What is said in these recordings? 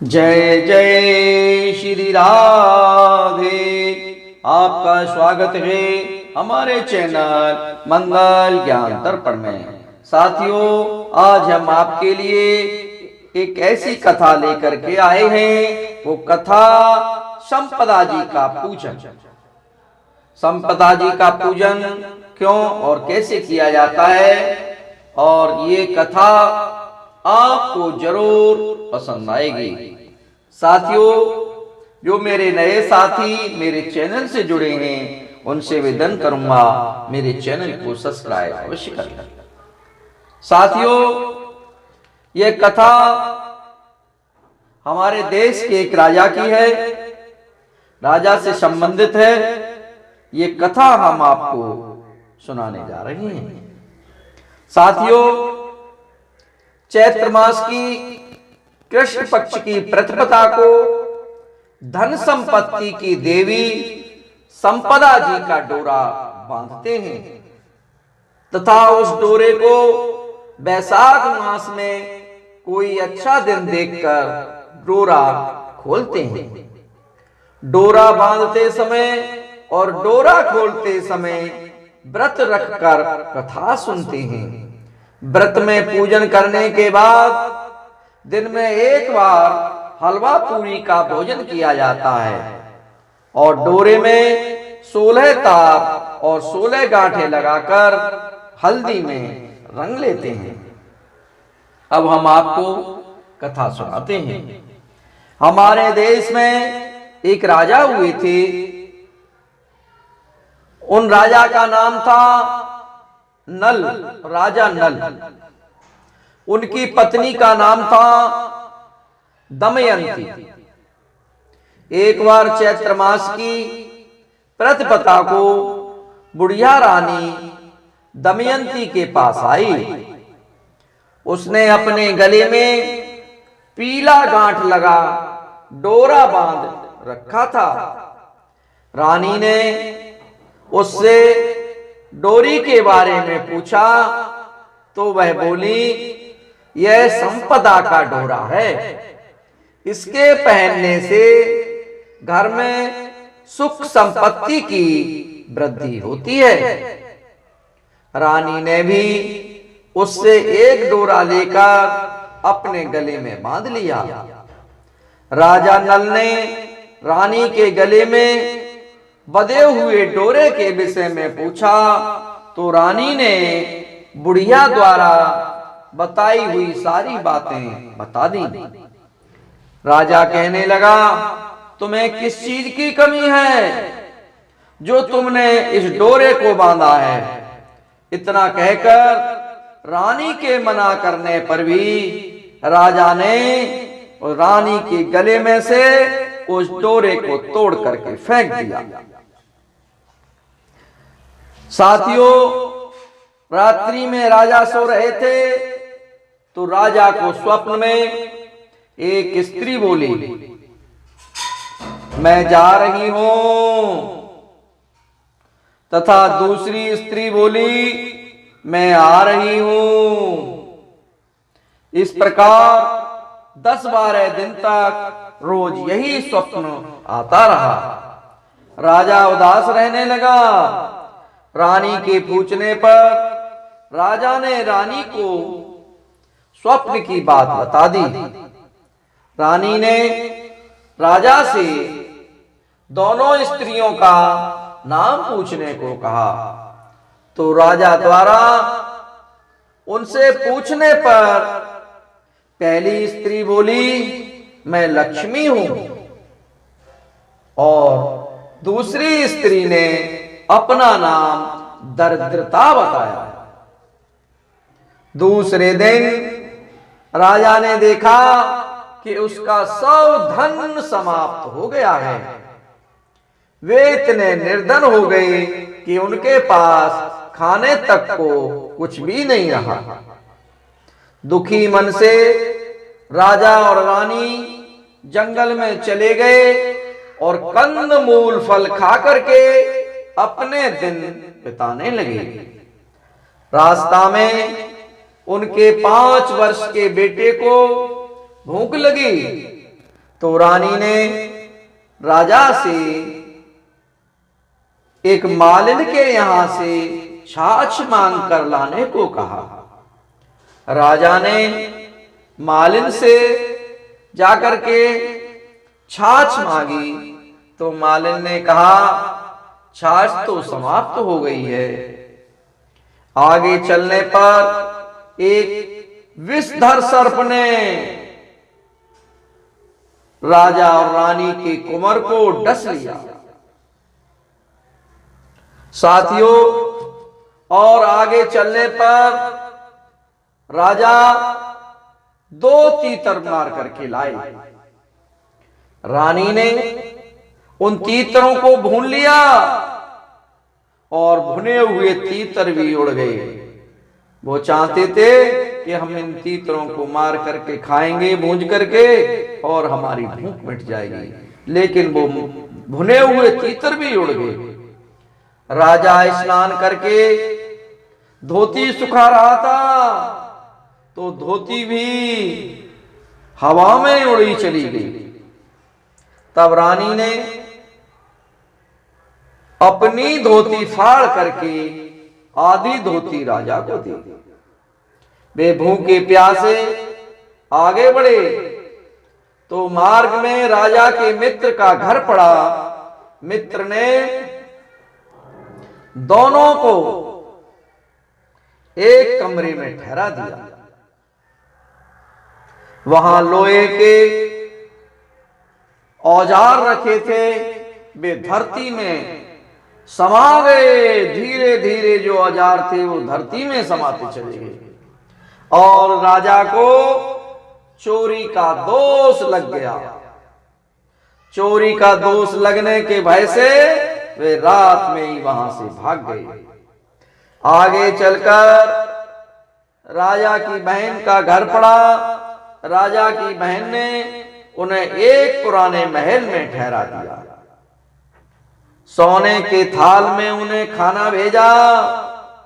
जय जय श्री राधे। आपका स्वागत है हमारे चैनल मंगल ज्ञान दर्पण में। साथियों, आज हम आपके लिए एक ऐसी कथा लेकर के आए हैं। वो कथा संपदा जी का पूजन। संपदा जी का पूजन क्यों और कैसे किया जाता है, और ये कथा आपको जरूर पसंद आएगी। साथियों, जो मेरे नए साथी मेरे चैनल से जुड़े हैं, उनसे निवेदन करूंगा मेरे चैनल को सब्सक्राइब अवश्य करें। साथियों, यह कथा हमारे देश के एक राजा की है, राजा से संबंधित है। ये कथा हम आपको सुनाने जा रहे हैं। साथियों, चैत्र मास की कृष्ण पक्ष की प्रतिपदा को धन संपत्ति की देवी संपदा जी का डोरा बांधते हैं तथा उस डोरे को वैशाख मास में कोई अच्छा दिन देखकर डोरा खोलते हैं। डोरा बांधते समय और डोरा खोलते समय व्रत रखकर कथा सुनते हैं। व्रत में पूजन करने के बाद दिन में एक बार हलवा पूरी का भोजन किया जाता है और डोरे में 16 तार और 16 गांठें लगाकर हल्दी में रंग लेते हैं। अब हम आपको कथा सुनाते हैं। हमारे देश में एक राजा हुए थे। उन राजा का नाम था नल, राजा नल। उनकी पत्नी का नाम था दमयंती। एक बार चैत्र मास की प्रतिपदा को बुढ़िया रानी दमयंती के पास आई। उसने अपने गले में पीला गांठ लगा डोरा बांध रखा था। रानी ने उससे डोरी के बारे में पूछा तो वह बोली, यह संपदा का डोरा है। इसके पहनने से घर में सुख संपत्ति की वृद्धि होती है। रानी ने भी उससे एक डोरा लेकर अपने गले में बांध लिया। राजा नल ने रानी के गले में बंधे हुए डोरे के विषय में पूछा तो रानी ने बुढ़िया द्वारा बताई हुई सारी बातें बता दी। राजा कहने लगा, तुम्हें किस चीज की कमी है जो तुमने इस डोरे को बांधा है? इतना कहकर रानी के मना करने पर भी राजा ने रानी के गले में से उस डोरे को तोड़ करके फेंक दिया। साथियों, रात्रि में राजा सो रहे थे तो राजा को स्वप्न में एक स्त्री बोली, मैं जा रही हूं। तथा दूसरी स्त्री बोली, मैं आ रही हूं। इस प्रकार 10-12 दिन तक रोज यही स्वप्न आता रहा। राजा उदास रहने लगा। रानी के पूछने पर राजा ने रानी को स्वप्न की बात बता दी। रानी ने राजा से दोनों स्त्रियों का नाम पूछने को कहा तो राजा द्वारा उनसे पूछने पर पहली स्त्री बोली, मैं लक्ष्मी हूं, और दूसरी स्त्री ने अपना नाम दरिद्रता बताया। दूसरे दिन राजा ने देखा कि उसका सब धन समाप्त हो गया है। वे इतने निर्धन हो गए कि उनके पास खाने तक को कुछ भी नहीं रहा। दुखी मन से राजा और रानी जंगल में चले गए और कंद मूल फल खा करके अपने दिन बिताने लगे। रास्ता में उनके 5 वर्ष के बेटे को भूख लगी तो रानी ने राजा से एक मालिन के यहां से छाछ मांग कर लाने को कहा। राजा ने मालिन से जाकर के छाछ मांगी तो मालिन ने कहा छाछ तो समाप्त हो गई है। आगे चलने पर एक विषधर सर्प ने राजा और रानी के कुमर को डस लिया। साथियों, और आगे चलने पर राजा 2 तीतर मार करके लाए। रानी ने उन तीतरों को भून लिया और भुने हुए तीतर भी उड़ गए। वो चाहते थे कि हम इन तीतरों को मार करके खाएंगे भूंज करके और हमारी भूख मिट जाएगी, लेकिन वो भुने हुए तीतर भी उड़ गए। राजा स्नान करके धोती सुखा रहा था तो धोती भी हवा में उड़ी चली गई। तब रानी ने अपनी धोती फाड़ करके आधी धोती राजा को दी। वे भूखे प्यासे आगे बढ़े तो मार्ग में राजा के मित्र का घर पड़ा। मित्र ने दोनों को एक कमरे में ठहरा दिया। वहां लोहे के औजार रखे थे, वे धरती में समा गए। धीरे धीरे जो औजार थे वो धरती में समाते चले गए और राजा को चोरी का दोष लग गया। चोरी का दोष लगने के भय से वे रात में ही वहां से भाग गए। आगे चलकर राजा की बहन का घर पड़ा। राजा की बहन ने उन्हें एक पुराने महल में ठहरा दिया। सोने के थाल में उन्हें खाना भेजा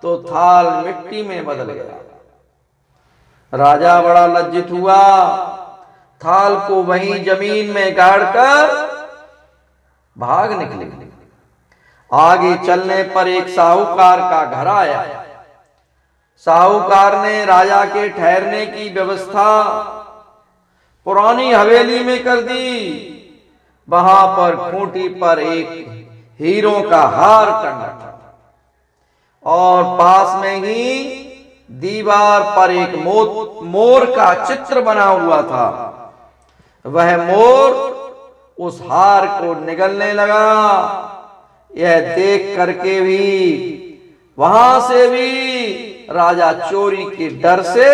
तो थाल मिट्टी में बदल गया। राजा बड़ा लज्जित हुआ, थाल को वहीं जमीन में गाड़कर भाग निकले। आगे चलने पर एक साहूकार का घर आया। साहूकार ने राजा के ठहरने की व्यवस्था पुरानी हवेली में कर दी। वहां पर खूंटी पर एक हीरों का हार टंगा था और पास में ही दीवार पर एक मोर का चित्र बना हुआ था। वह मोर उस हार को निगलने लगा। यह देख करके भी वहां से भी राजा चोरी के डर से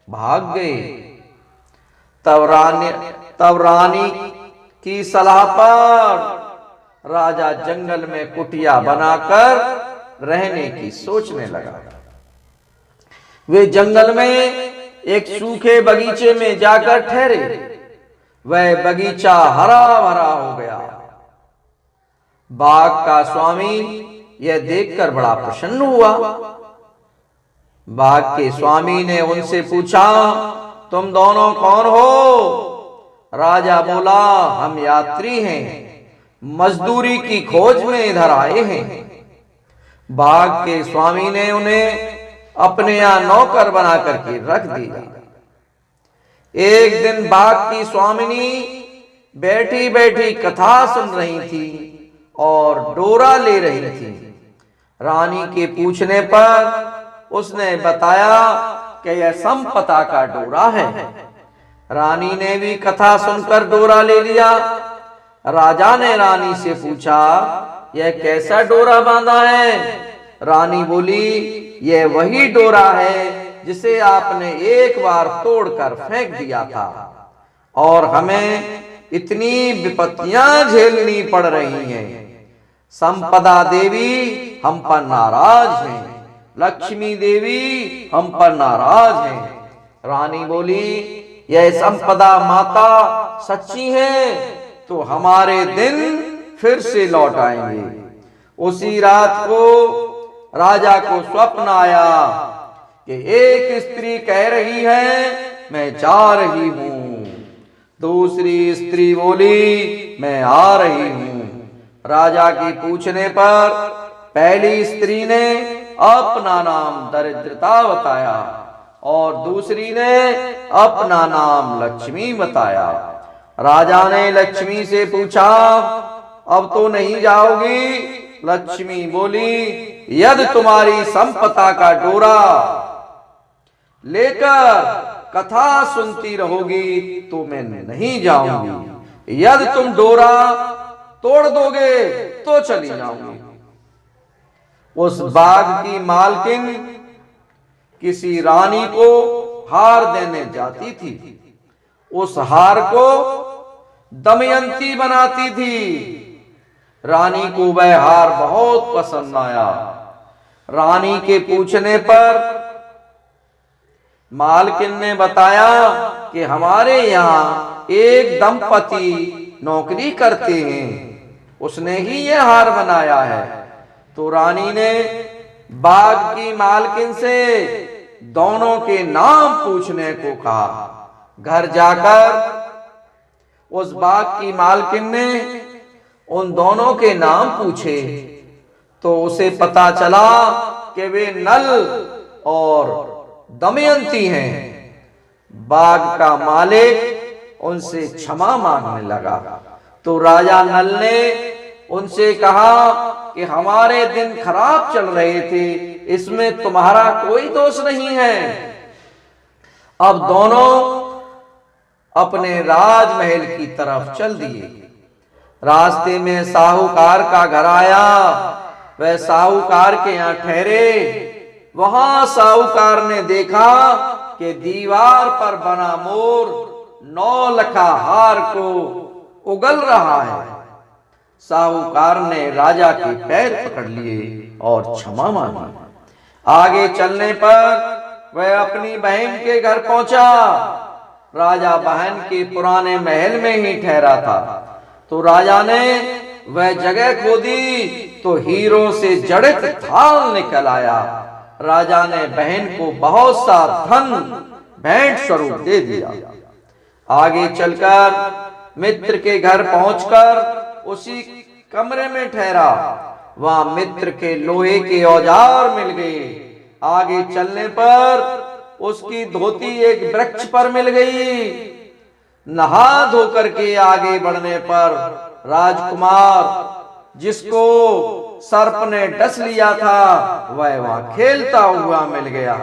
भाग गए। तब रानी की सलाह पर राजा जंगल में कुटिया बनाकर रहने की सोचने लगा। वे जंगल में एक सूखे बगीचे में जाकर ठहरे। वह बगीचा हरा भरा हो गया। बाग का स्वामी यह देखकर बड़ा प्रसन्न हुआ। बाग के स्वामी ने उनसे पूछा, तुम दोनों कौन हो? राजा बोला, हम यात्री हैं, मजदूरी की खोज में इधर आए हैं। बाग के स्वामी ने उन्हें अपने यहां नौकर बना करके रख दिया। एक दिन बाग की स्वामिनी बैठी बैठी कथा सुन रही थी और डोरा ले रही थी। रानी के पूछने पर उसने बताया कि यह संपदा का डोरा है। रानी ने भी कथा सुनकर डोरा ले लिया। राजा ने रानी से पूछा, यह कैसा डोरा बांधा है? रानी बोली, यह वही डोरा है जिसे आपने एक बार तोड़कर फेंक दिया था और हमें इतनी विपत्तियां झेलनी पड़ रही हैं। संपदा देवी हम पर नाराज हैं, लक्ष्मी देवी हम पर नाराज हैं। रानी बोली, यह संपदा माता सच्ची है तो हमारे दिन फिर से लौट आएंगे। उसी रात को राजा को स्वप्न आया कि एक स्त्री कह रही है, मैं जा रही हूं, दूसरी स्त्री बोली, मैं आ रही हूं। राजा के पूछने पर पहली स्त्री ने अपना नाम दरिद्रता बताया और दूसरी ने अपना नाम लक्ष्मी बताया। राजा ने लक्ष्मी से पूछा, अब तो नहीं जाओगी? लक्ष्मी बोली, यदि तुम्हारी संपदा का डोरा लेकर कथा सुनती रहोगी तो मैं नहीं जाऊंगी, यदि तुम डोरा तोड़ दोगे तो चली जाऊंगी। उस बाग की मालकिन किसी रानी को हार देने जाती थी। उस हार को दमयंती बनाती थी। रानी को वह हार बहुत पसंद आया। रानी के पूछने पर मालकिन ने बताया कि हमारे यहाँ एक दंपति नौकरी करते हैं, उसने ही यह हार बनाया है। तो रानी ने बाग की मालकिन से दोनों के नाम पूछने को कहा। घर जाकर उस बाग की मालकिन ने उन दोनों के नाम पूछे तो उसे पता चला कि वे नल और दमयंती हैं। बाग का मालिक उनसे क्षमा मांगने लगा तो राजा नल ने उनसे कहा कि हमारे दिन खराब चल रहे थे, इसमें तुम्हारा कोई दोष नहीं है। अब दोनों अपने राजमहल की तरफ चल दिए। रास्ते में साहूकार का घर आया। वह साहूकार के यहाँ ठहरे। वहां साहूकार ने देखा कि दीवार पर बना मोर 9 लखा हार को उगल रहा है। साहूकार ने राजा के पैर पकड़ लिए और क्षमा मांगी। आगे चलने पर वह अपनी बहन के घर पहुंचा। राजा बहन के पुराने महल में ही ठहरा था। तो राजा ने वह जगह खोदी तो हीरों से जड़ित थाल निकल आया। राजा ने बहन को बहुत सा धन भेंट स्वरूप दे दिया। आगे चलकर मित्र के घर पहुंचकर उसी कमरे में ठहरा। वहां मित्र के लोहे के औजार मिल गए। आगे चलने पर उसकी धोती एक वृक्ष पर मिल गई। नहा धोकर के आगे बढ़ने पर राजकुमार जिसको सर्प ने डस लिया था वह वहां खेलता हुआ मिल गया।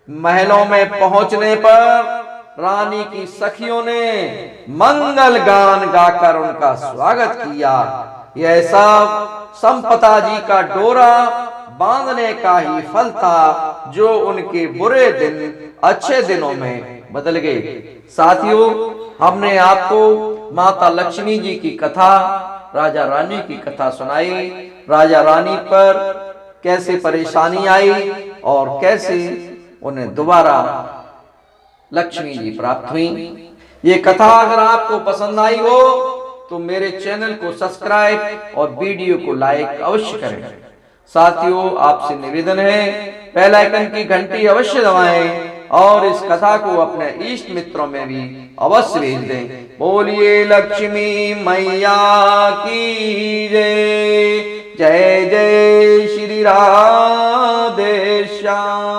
महलों में पहुंचने पर रानी की सखियों ने मंगल गान गाकर उनका स्वागत किया। यह सब संपदा जी का डोरा बांधने का ही फल था जो उनके बुरे दिन अच्छे दिनों में बदल गए। साथियों, हमने आपको माता लक्ष्मी जी की कथा, राजा रानी की कथा सुनाई। राजा रानी पर कैसे परेशानी आई और कैसे उन्हें दोबारा लक्ष्मी जी प्राप्त हुई। ये कथा अगर आपको पसंद आई हो तो मेरे चैनल को सब्सक्राइब और वीडियो को लाइक अवश्य करें। साथियों, आपसे निवेदन है बेल आइकन की घंटी अवश्य दबाएं और इस कथा को अपने इष्ट मित्रों में भी अवश्य भेज दें। बोलिए लक्ष्मी मैया की जय। जय जय श्री राधे श्याम।